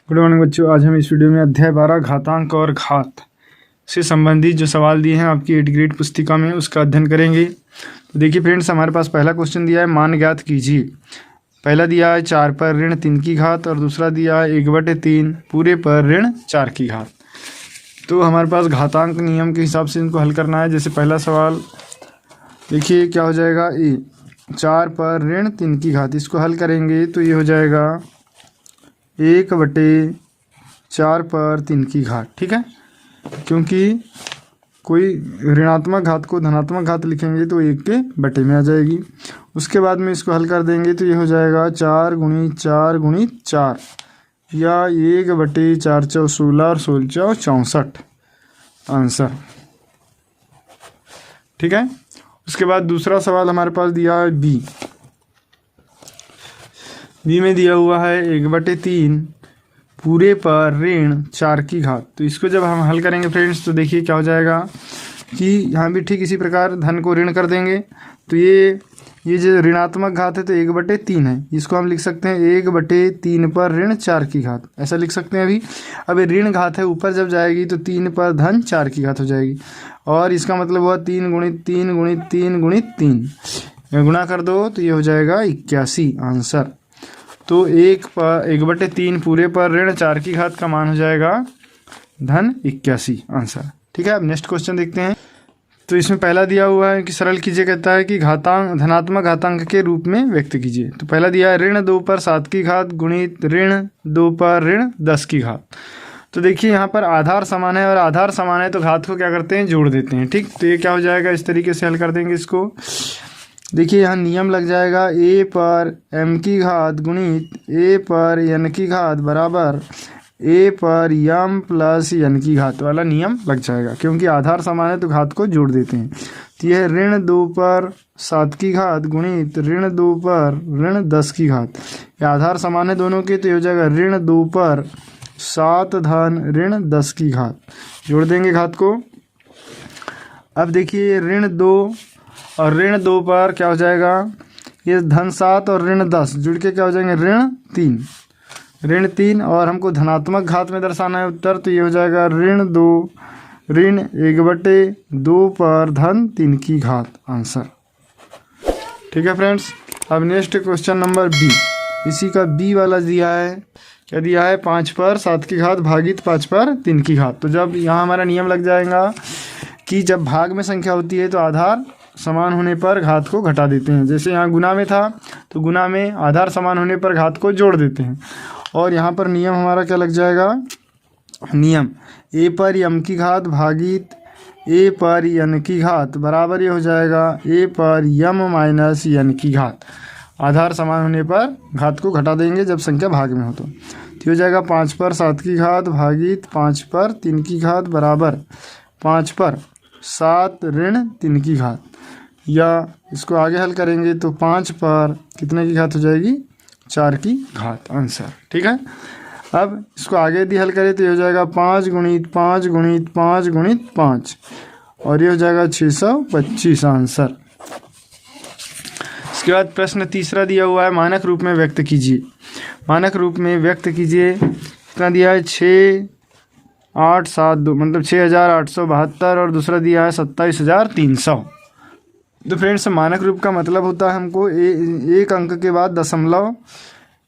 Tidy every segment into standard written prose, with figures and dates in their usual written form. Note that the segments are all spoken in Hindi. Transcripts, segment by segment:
गुड मॉर्निंग बच्चों। आज हम इस वीडियो में अध्याय 12 घातांक और घात से संबंधित जो सवाल दिए हैं आपकी 8th ग्रेड पुस्तिका में उसका अध्ययन करेंगे। तो देखिए फ्रेंड्स, हमारे पास पहला क्वेश्चन दिया है मान ज्ञात कीजिए। पहला दिया है 4 पर ऋण 3 की घात और दूसरा दिया है 1/3 पूरे पर ऋण 4 की घात। तो हमारे पास घातांक नियम के हिसाब से इनको हल करना है। जैसे पहला सवाल देखिए क्या हो जाएगा, 4 पर ऋण 3 की घात, इसको हल करेंगे तो ये हो जाएगा 1/4 पर 3 की घात। ठीक है, क्योंकि कोई ऋणात्मक घात को धनात्मक घात लिखेंगे तो 1 के बटे में आ जाएगी। उसके बाद में इसको हल कर देंगे तो ये हो जाएगा 4 × 4 × 4 या 1/4 × 16 और 16 × 64 आंसर। ठीक है, उसके बाद दूसरा सवाल हमारे पास दिया है बी में दिया हुआ है 1/3 पूरे पर ऋण 4 की घात। तो इसको जब हम हल करेंगे फ्रेंड्स तो देखिए क्या हो जाएगा कि यहाँ भी ठीक इसी प्रकार धन को ऋण कर देंगे। तो ये जो ऋणात्मक घात है तो 1/3 है, इसको हम लिख सकते हैं 1/3 पर ऋण 4 की घात, ऐसा लिख सकते हैं। अब ये ऋण घात है, ऊपर जब जाएगी तो 3 पर धन 4 की घात हो जाएगी और इसका मतलब हुआ 3 × 3 × 3 × 3 गुणा कर दो तो ये हो जाएगा 81 आंसर। तो 1/3 पूरे पर ऋण 4 की घात का मान हो जाएगा धन 81 आंसर। ठीक है, अब नेक्स्ट क्वेश्चन देखते हैं। तो इसमें पहला दिया हुआ है कि सरल कीजिए, कहता है कि घातांक धनात्मक घातांक के रूप में व्यक्त कीजिए। तो पहला दिया है ऋण 2 पर 7 की घात गुणित ऋण 2 पर ऋण 10 की घात। तो देखिए यहाँ पर आधार समान है और आधार समान है तो घात को क्या करते हैं, जोड़ देते हैं। ठीक, तो ये क्या हो जाएगा, इस तरीके से हल कर देंगे इसको। देखिए यहाँ नियम लग जाएगा a पर m की घात गुणित a पर n की घात बराबर a पर m प्लस n की घात वाला नियम लग जाएगा, क्योंकि आधार समान है तो घात को जोड़ देते हैं। तो यह ऋण 2 पर 7 की घात गुणित ऋण 2 पर ऋण 10 की घात, ये आधार समान है दोनों के, तो ये हो जाएगा ऋण 2 पर 7 धन ऋण 10 की घात। जोड़ देंगे घात को। अब देखिए ऋण 2 और ऋण 2 पर क्या हो जाएगा, ये धन 7 और ऋण 10 जुड़ के क्या हो जाएंगे ऋण 3 और हमको धनात्मक घात में दर्शाना है उत्तर, तो ये हो जाएगा ऋण 2 ऋण 1/2 पर धन 3 की घात आंसर। ठीक है फ्रेंड्स, अब नेक्स्ट क्वेश्चन नंबर बी, इसी का बी वाला दिया है, क्या दिया है 5 पर 7 की घात भागित 5 पर 3 की घात। तो जब यहाँ हमारा नियम लग जाएगा कि जब भाग में संख्या होती है तो आधार समान होने पर घात को घटा देते हैं। जैसे यहाँ गुना में था तो गुना में आधार समान होने पर घात को जोड़ देते हैं। और यहाँ पर नियम हमारा क्या लग जाएगा, नियम a पर m की घात भागित a पर n की घात बराबर ये हो जाएगा a पर m माइनस n की घात। आधार समान होने पर घात को घटा देंगे जब संख्या भाग में हो तो हो जाएगा 5 पर 7 की घात भागित 5 पर 3 की घात बराबर 5 पर 7 ऋण 3 की घात, या इसको आगे हल करेंगे तो 5 पर कितने की घात हो जाएगी, 4 की घात आंसर। ठीक है, अब इसको आगे यदि हल करें तो ये हो जाएगा 5 × 5 × 5 × 5 और ये हो जाएगा 625 आंसर। इसके बाद प्रश्न तीसरा दिया हुआ है मानक रूप में व्यक्त कीजिए। मानक रूप में व्यक्त कीजिए कितना दिया है 6872 मतलब 6872 और दूसरा दिया है 27300। तो फ्रेंड्स मानक रूप का मतलब होता है हमको एक अंक के बाद दशमलव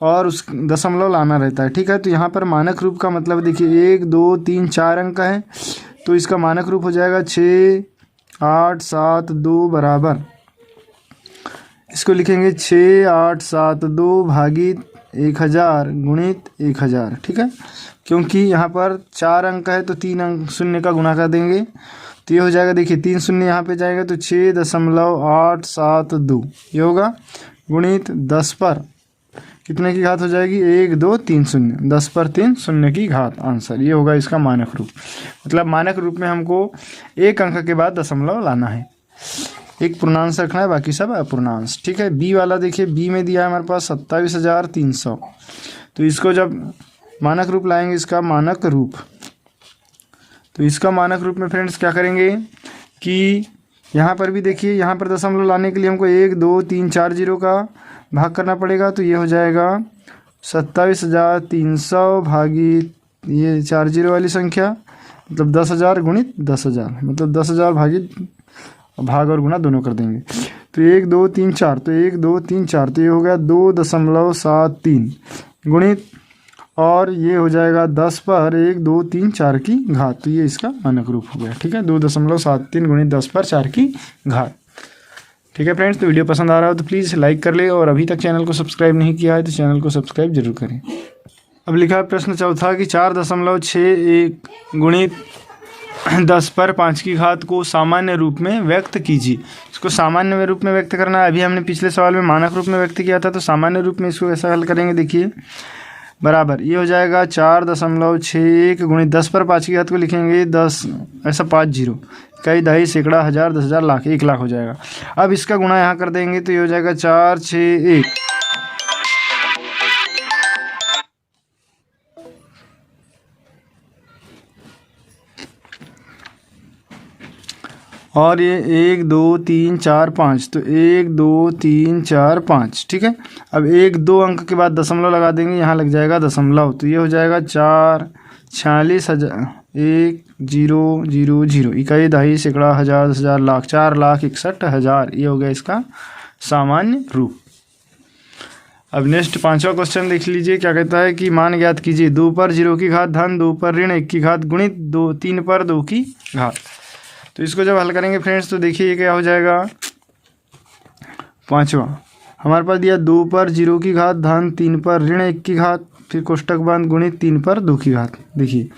और उस दशमलव लाना रहता है। ठीक है, तो यहाँ पर मानक रूप का मतलब देखिए 1 2 3 4 अंक है, तो इसका मानक रूप हो जाएगा 6872 बराबर, इसको लिखेंगे 6872 भागित 1000 गुणित 1000। ठीक है, क्योंकि यहाँ पर 4 अंक है तो 3 अंक शून्य का गुणा कर देंगे तो ये हो जाएगा, देखिए 3 शून्य यहाँ पे जाएगा तो 6.872 ये होगा गुणित 10 पर कितने की घात हो जाएगी 1 2 3 0, 10 पर 3 शून्य की घात आंसर। ये होगा इसका मानक रूप। मतलब मानक रूप में हमको एक अंक के बाद दशमलव लाना है, एक पूर्णांश रखना है, बाकी सब अपूर्णांश। ठीक है, बी वाला देखिए, बी में दिया है हमारे पास 27300, तो इसको जब मानक रूप लाएंगे इसका मानक रूप, तो इसका मानक रूप में फ्रेंड्स क्या करेंगे कि यहाँ पर भी देखिए, यहाँ पर दशमलव लाने के लिए हमको 1 2 3 4 जीरो का भाग करना पड़ेगा, तो ये हो जाएगा 27,300 भागित ये 4 जीरो वाली संख्या, मतलब 10,000 गुणित 10,000, मतलब 10,000 भागित भाग और गुणा दोनों कर देंगे। तो 1 2 3 4, तो 1 2 3 4, तो ये हो गया 2.73 गुणित, और ये हो जाएगा 10 पर 1 2 3 4 की घात, तो ये इसका मानक रूप हो गया। ठीक है, 2.73 गुणित 10 पर 4 की घात। ठीक है फ्रेंड्स, तो वीडियो पसंद आ रहा हो तो प्लीज़ लाइक कर ले, और अभी तक चैनल को सब्सक्राइब नहीं किया है तो चैनल को सब्सक्राइब जरूर करें। अब लिखा है प्रश्न चौथा कि 4.61 गुणित 10 पर 5 की घात को सामान्य रूप में व्यक्त कीजिए। इसको सामान्य रूप में व्यक्त करना है। अभी हमने पिछले सवाल में मानक रूप में व्यक्त किया था, तो सामान्य रूप में इसको ऐसा हल करेंगे। देखिए बराबर ये हो जाएगा 4.61 गुणित 10 पर 5 की घात को लिखेंगे 10, ऐसा 5 जीरो, कई, दहाई, सैकड़ा, हज़ार, 10,000, लाख, 1 लाख हो जाएगा। अब इसका गुणा यहाँ कर देंगे तो ये हो जाएगा 461, और ये 1 2 3 4 5, तो 1 2 3 4 5। ठीक है, अब 1 2 अंक के बाद दशमलव लगा देंगे, यहाँ लग जाएगा दशमलव, तो ये हो जाएगा 4 46,000 1 0 0 0, इकाई, दहाई, सैकड़ा, हज़ार, 10,000, लाख, 4,61,000, ये हो गया इसका सामान्य रूप। अब नेक्स्ट 5वां क्वेश्चन देख लीजिए, क्या कहता है कि मान ज्ञात कीजिए 2 पर 0 की घात धन 2 पर ऋण 1 की घात गुणित 3 पर 2 की घात। तो इसको जब हल करेंगे फ्रेंड्स तो देखिए क्या हो जाएगा। 5वां हमारे पास दिया 2 पर 0 की घात धन 3 पर ऋण 1 की घात, फिर कोष्टक बंद गुणित 3 पर 2 की घात। देखिए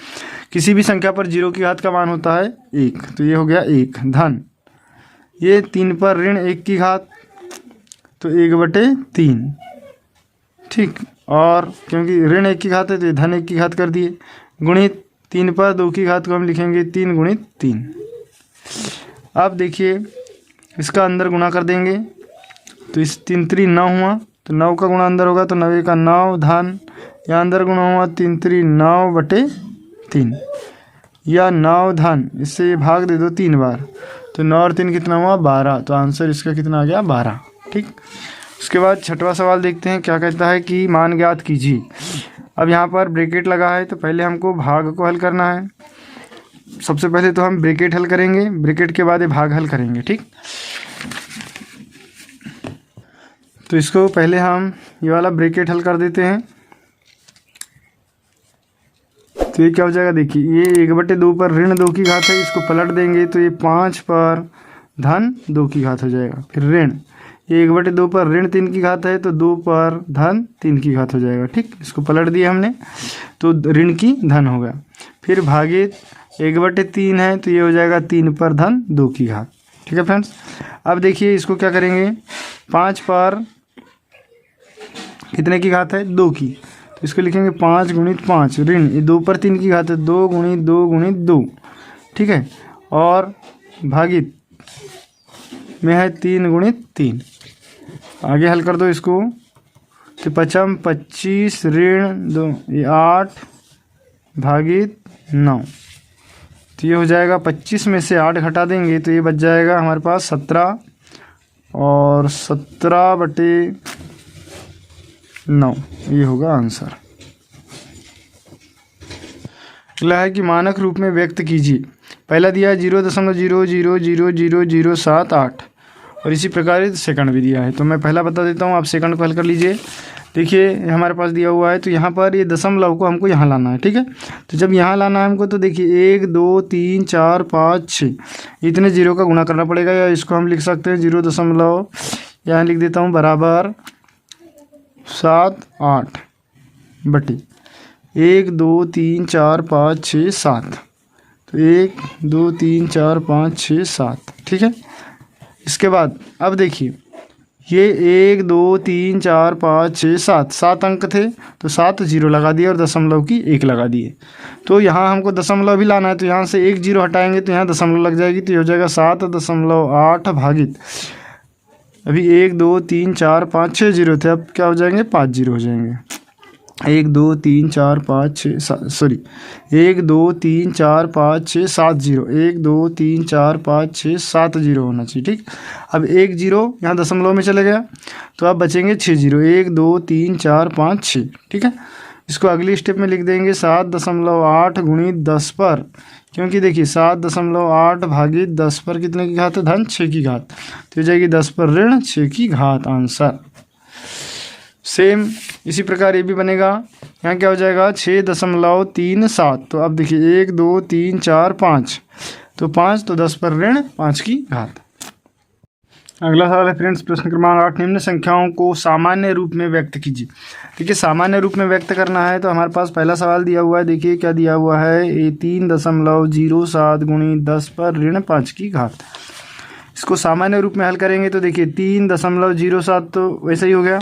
किसी भी संख्या पर 0 की घात का मान होता है 1, तो ये हो गया 1 धन, ये 3 पर ऋण 1 की घात, तो 1/3। ठीक, और क्योंकि ऋण 1 की घात है तो ये धन 1 की घात कर दिए, गुणित 3 पर 2 की घात को हम लिखेंगे 3 गुणित 3। अब देखिए इसका अंदर गुणा कर देंगे, तो इस 3 3 9 हुआ, तो 9 का गुणा अंदर होगा तो 9 का 9 धन, या अंदर गुणा हुआ 3 3 9/3, या 9 धन, इससे ये भाग दे दो 3 बार, तो 9 और 3 कितना हुआ 12, तो आंसर इसका कितना आ गया 12। ठीक, उसके बाद 6वां सवाल देखते हैं, क्या कहता है कि मान ज्ञात कीजिए। अब यहाँ पर ब्रैकेट लगा है तो पहले हमको भाग को हल करना है। सबसे पहले तो हम ब्रैकेट हल करेंगे, ब्रैकेट के बाद ये भाग हल करेंगे। ठीक, तो इसको पहले हम ये वाला ब्रैकेट हल कर देते हैं, तो ये क्या हो जाएगा। देखिए ये 1/2 पर ऋण 2 की घात है, इसको पलट देंगे तो ये 5 पर धन 2 की घात हो जाएगा, फिर ऋण, ये 1/2 पर ऋण 3 की घात है तो 2 पर धन 3 की घात हो जाएगा। ठीक, इसको पलट दिया हमने तो ऋण की धन हो गया, फिर भागित 1/3 है तो ये हो जाएगा 3 पर धन 2 की घात। ठीक है फ्रेंड्स, अब देखिए इसको क्या करेंगे, 5 पर कितने की घात है 2 की, तो इसको लिखेंगे 5 गुणित 5 ऋण, ये 2 पर 3 की घात है 2 गुणित 2 गुणित 2। ठीक है, और भागित में है 3 गुणित 3। आगे हल कर दो इसको, तो 5 25 ऋण 2 ये 8 भागित 9, तो ये हो जाएगा 25 में से 8 घटा देंगे तो ये बच जाएगा हमारे पास 17, और 17/9 ये होगा आंसर। अगला है कि मानक रूप में व्यक्त कीजिए। पहला दिया है 0.00000078, और इसी प्रकार सेकंड भी दिया है, तो मैं पहला बता देता हूँ, आप सेकंड को हल कर लीजिए। देखिए हमारे पास दिया हुआ है, तो यहाँ पर ये दशमलव को हमको यहाँ लाना है। ठीक है, तो जब यहाँ लाना है हमको, तो देखिए 1 2 3 4 5 6 इतने जीरो का गुणा करना पड़ेगा, या इसको हम लिख सकते हैं 0. यहाँ लिख देता हूँ बराबर 7 8 बटे 1 2 3 4 5 6 7, तो 1 2 3 4 5 6 7। ठीक है, इसके बाद अब देखिए ये 1 2 3 4 5 6 7 7 अंक थे, तो 7 जीरो लगा दिए और दशमलव की 1 लगा दिए। तो यहाँ हमको दशमलव भी लाना है, तो यहाँ से 1 जीरो हटाएंगे तो यहाँ दशमलव लग जाएगी, तो ये हो जाएगा 7.8 भागित, अभी 1 2 3 4 5 6 जीरो थे, अब क्या हो जाएंगे 5 जीरो हो जाएंगे। 1 2 3 4 5 6 7 1 2 3 4 5 6 7 0 1 2 3 4 5 6 7 0 होना चाहिए। ठीक, अब 1 0 यहाँ दशमलव में चले गया तो अब बचेंगे 6 0 1 2 3 4 5 6। ठीक है, इसको अगली स्टेप में लिख देंगे 7.8 गुणित 10 पर, क्योंकि देखिए 7.8 भागित 10 पर कितने की घात है, धन 6 की घात, तो हो जाएगी 10 पर ऋण 6 की घात आंसर। सेम इसी प्रकार ये भी बनेगा, यहाँ क्या हो जाएगा 6.37। तो अब देखिए 1 2 3 4 5, तो 5 तो 10 पर ऋण 5 की घात। अगला सवाल है फ्रेंड्स प्रश्न क्रमांक 8, निम्न संख्याओं को सामान्य रूप में व्यक्त कीजिए। देखिए सामान्य रूप में व्यक्त करना है तो हमारे पास पहला सवाल दिया हुआ है, देखिए क्या दिया हुआ है 3.07 गुणित 10 पर ऋण 5 की घात। इसको सामान्य रूप में हल करेंगे तो देखिए 3.07 तो वैसे ही हो गया।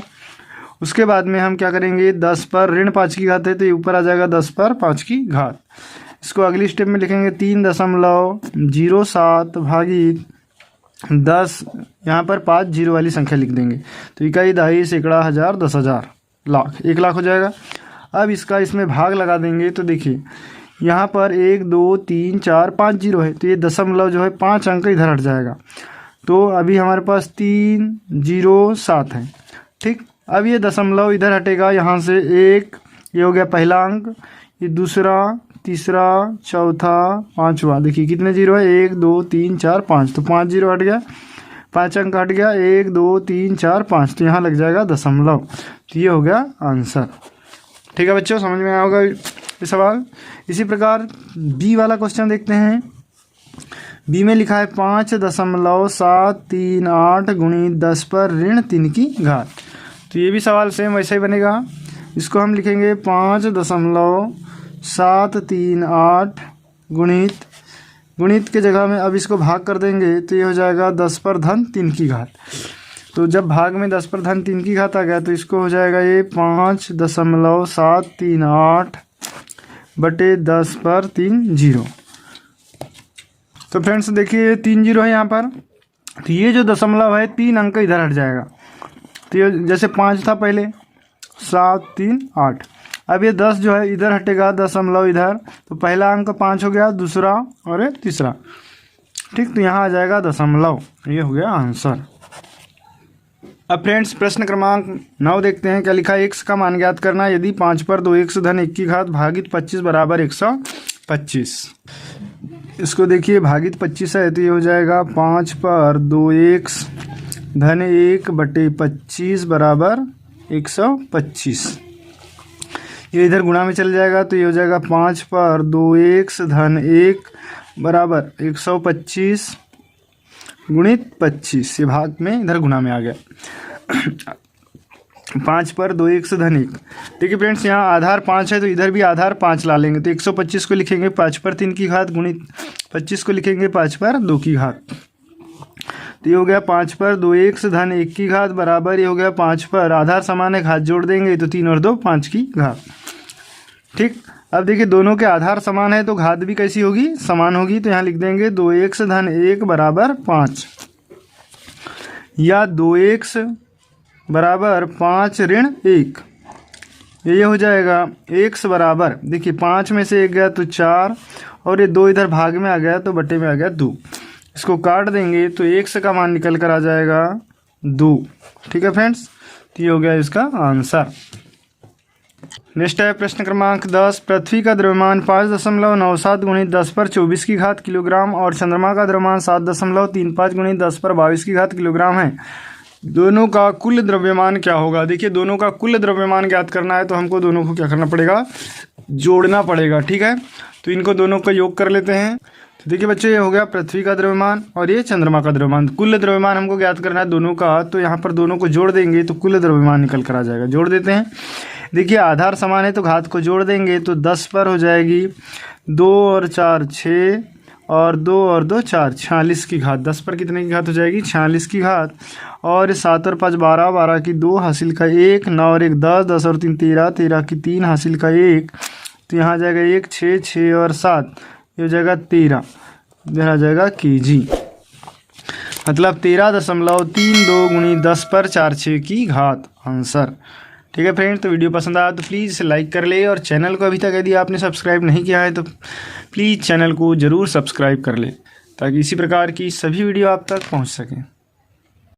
उसके बाद में हम क्या करेंगे 10 पर ऋण 5 की घात है तो ये ऊपर आ जाएगा 10 पर 5 की घात। इसको अगली स्टेप में लिखेंगे 3.07 भागित 10, यहाँ पर 5 जीरो वाली संख्या लिख देंगे तो इकाई दहाई सैकड़ा हज़ार 10,000 लाख 1 लाख हो जाएगा। अब इसका इसमें भाग लगा देंगे तो देखिए यहाँ पर 1 2 3 4 5 जीरो है तो ये दशमलव जो है 5 अंक इधर हट जाएगा, तो अभी हमारे पास 307 है। ठीक, अब ये दशमलव इधर हटेगा यहाँ से 1, ये हो गया पहला अंक, ये दूसरा, तीसरा, चौथा, पांचवा, देखिए कितने जीरो है 1 2 3 4 5, तो 5 जीरो हट गया, 5 अंक हट गया 1 2 3 4 5, तो यहाँ लग जाएगा दशमलव, तो ये हो गया आंसर। ठीक है बच्चों, समझ में आया होगा ये सवाल। इसी प्रकार बी वाला क्वेश्चन देखते हैं। बी में लिखा है 5.738 गुणित 10 पर ऋण 3 की घात। तो ये भी सवाल सेम वैसे ही बनेगा। इसको हम लिखेंगे 5.738 गुणित के जगह में अब इसको भाग कर देंगे तो ये हो जाएगा 10 पर धन 3 की घात। तो जब भाग में 10 पर धन 3 की घात आ गया तो इसको हो जाएगा ये 5.738 बटे 10 पर 3 जीरो। तो फ्रेंड्स देखिए 3 जीरो है यहाँ पर, तो ये जो दशमलव है 3 अंक इधर हट जाएगा। तो ये जैसे 5 था पहले 7 3 8, अब ये 10 जो है इधर हटेगा दशमलव इधर, तो पहला अंक 5 हो गया, दूसरा और ये तीसरा। ठीक, तो यहाँ आ जाएगा दशमलव, ये हो गया आंसर। अब फ्रेंड्स प्रश्न क्रमांक 9 देखते हैं। क्या लिखा है, x का मान ज्ञात करना। यदि 5 पर 2x धन 1 की घात भागित 25 बराबर 125। इसको देखिए भागित 25 है तो ये हो जाएगा 5 पर 2x धन 1 बटे 25 बराबर 125। ये इधर गुणा में चल जाएगा तो ये हो जाएगा 5 पर 2x धन 1 बराबर 125 गुणित 25, ये भाग में इधर गुणा में आ गया। 5 पर 2x धन 1। देखिए फ्रेंड्स यहाँ आधार 5 है तो इधर भी आधार 5 ला लेंगे, तो 125 को लिखेंगे 5 पर 3 की घात गुणित 25 को लिखेंगे 5 पर 2 की घात। तो ये हो गया 5 पर 2x धन 1 की घात बराबर, ये हो गया 5 पर आधार समान है, घात जोड़ देंगे तो 3 और 2 5 की घात। ठीक, अब देखिए दोनों के आधार समान है तो घात भी कैसी होगी, समान होगी। तो यहाँ लिख देंगे 2x धन 1 बराबर 5 या 2x बराबर 5 ऋण 1। ये हो जाएगा x बराबर, देखिए 5 में से 1 गया तो 4 और ये 2 इधर भाग में आ गया तो बटे में आ गया 2। इसको काट देंगे तो x का मान निकल कर आ जाएगा 2। ठीक है फ्रेंड्स, तो ये हो गया इसका आंसर। नेक्स्ट है प्रश्न क्रमांक 10। पृथ्वी का द्रव्यमान 5.97 गुणित 10 पर 24 की घात किलोग्राम और चंद्रमा का द्रव्यमान 7.35 गुणित 10 पर 22 की घात किलोग्राम है। दोनों का कुल द्रव्यमान क्या होगा। देखिए दोनों का कुल द्रव्यमान ज्ञात करना है तो हमको दोनों को क्या करना पड़ेगा, जोड़ना पड़ेगा। ठीक है, तो इनको दोनों का योग कर लेते हैं। तो देखिए बच्चे ये हो गया पृथ्वी का द्रव्यमान और ये चंद्रमा का द्रव्यमान। कुल द्रव्यमान हमको ज्ञात करना है दोनों का, तो यहाँ पर दोनों को जोड़ देंगे तो कुल द्रव्यमान निकल कर आ जाएगा। जोड़ देते हैं। देखिए आधार समान है तो घात को जोड़ देंगे तो 10 पर हो जाएगी 2 और 4 6 और 2 और 2 4 46 की घात। 10 पर कितने की घात हो जाएगी, 46 की घात। और 7 और 5 12, 12 की 2 हासिल का 1, 9 और 1 10, 10 और 3 13, 13 की 3 हासिल का 1। तो यहाँ आ जाएगा 1 6, 6 और 7, ये हो जाएगा 13, इधर आ जाएगा kg, मतलब 13.32 गुणित 10 पर 4 6 की घात आंसर। ठीक है फ्रेंड्स, तो वीडियो पसंद आया तो प्लीज़ इसे लाइक कर ले, और चैनल को अभी तक यदि आपने सब्सक्राइब नहीं किया है तो प्लीज़ चैनल को ज़रूर सब्सक्राइब कर ले, ताकि इसी प्रकार की सभी वीडियो आप तक पहुंच सकें।